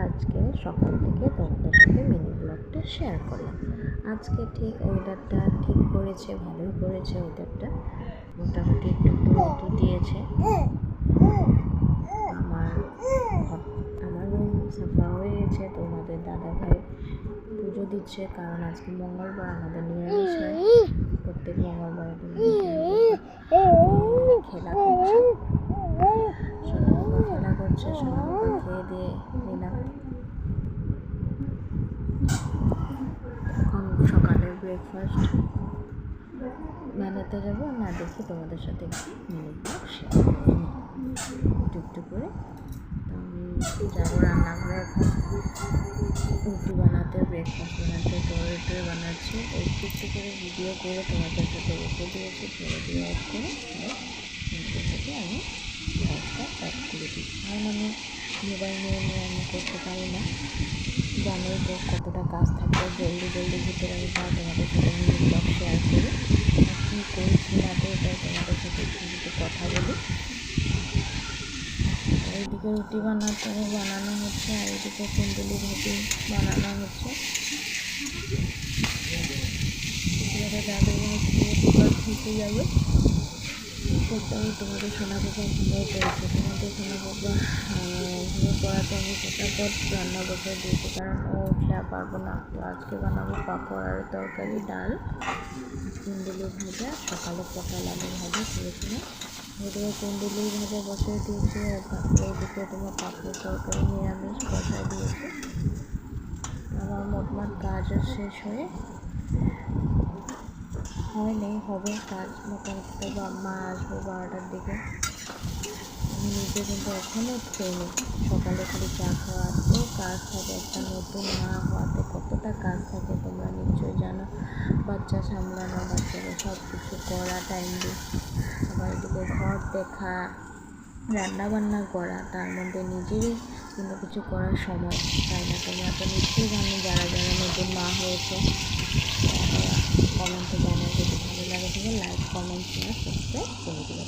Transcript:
আজকে সকাল থেকে তোমাদের সাথে মিনি ব্লগটা শেয়ার করলাম। আজকে ঠিক ওয়েদারটা ঠিক করেছে, ভালোই করেছে ওয়েদারটা, মোটামুটি একটু রোদ দিয়েছে। আমার রুম সাফা হয়ে গেছে। তোমাদের দাদাভাই পুজো দিচ্ছে, কারণ আজকে মঙ্গলবার, আমাদের নিরামিষ হয় প্রত্যেক মঙ্গলবার। খেলা করছে, সোনাবাবা খেলা করছে, সোনাবাবা খেয়ে দিয়ে নিলাম। এখন সকালের ব্রেকফাস্ট বানাতে যাবো না, দেখি তোমাদের সাথে মিনি ব্লগ শেয়ার করবো একটু করে। আমি যাবো রান্নাঘরে এখন রুটি বানাতে, ব্রেকফাস্ট বানাতে। তো রুটি বানাচ্ছি, একটু করে ভিডিও করে তোমাদের সাথে রেখে দিয়েছি। ভিডিও অফ করে নিজের সাথে আমি গ্যাসটা অফ করে দিই, কারণ আমি মোবাইল নিয়ে আমি করতে পারি না। জানোই তো কতটা কাজ থাকে, জলদি ভিতরে আমি তোমাদের সাথে মিনি ব্লগ শেয়ার করি। কী করছি না তো এটাই তোমাদের সাথে একটু কথা বলি। এইদিকে রুটি বানানো হচ্ছে, আর এইদিকে কুন্দুলি ভাজি বানানো হচ্ছে। দাদু কুকার খেতে যাবে, সেটাই তোমাদের সোনাবাবা ঘুমিয়ে পড়েছে। তোমাদের সোনাবাবা ঘুমিয়ে পড়াতে আমি ফটাফট রান্না বসে দিয়েছি, কারণ ও উঠলে আর পারবো না। তো আজকে বানাবো পাঁপড় আর তরকারি, ডাল, কুন্দুলি ভাজা। সকালে পটল আলু ভাজা করেছিলাম, এদিকে কুন্দুলি ভাজা বসিয়ে দিয়েছি, আর তারপরে এদিকে তোমার পাঁপড় তরকারি নিরামিষ বসায় দিয়েছি। আমার মোটমাট কাজও শেষ হয়নি, হবে কাজ মোটামুটি। তো মা আসবে 12টার দিকে। আমি নিজে কিন্তু এখনও খেয়ে সকালে খালি চা খাওয়া এত কাজ থাকে, একটা নতুন মা হওয়াতে কতটা কাজ থাকে তোমরা নিশ্চয়ই জানো। বাচ্চা সামলানো, বাচ্চাকে সব কিছু করা, টাইম দিয়ে আবার এদিকে ঘর দেখা, রান্নাবান্না করা, তার মধ্যে নিজেরই কোনো কিছু করার সময় পাই না। তোমরা তো নিশ্চয়ই জানো, যারা নতুন মা হয়েছে। কমেন্টে জানাই, যদি ভালো লাগে থাকে লাইক, কমেন্ট, শেয়ার, সাবস্ক্রাইব করে দেবে।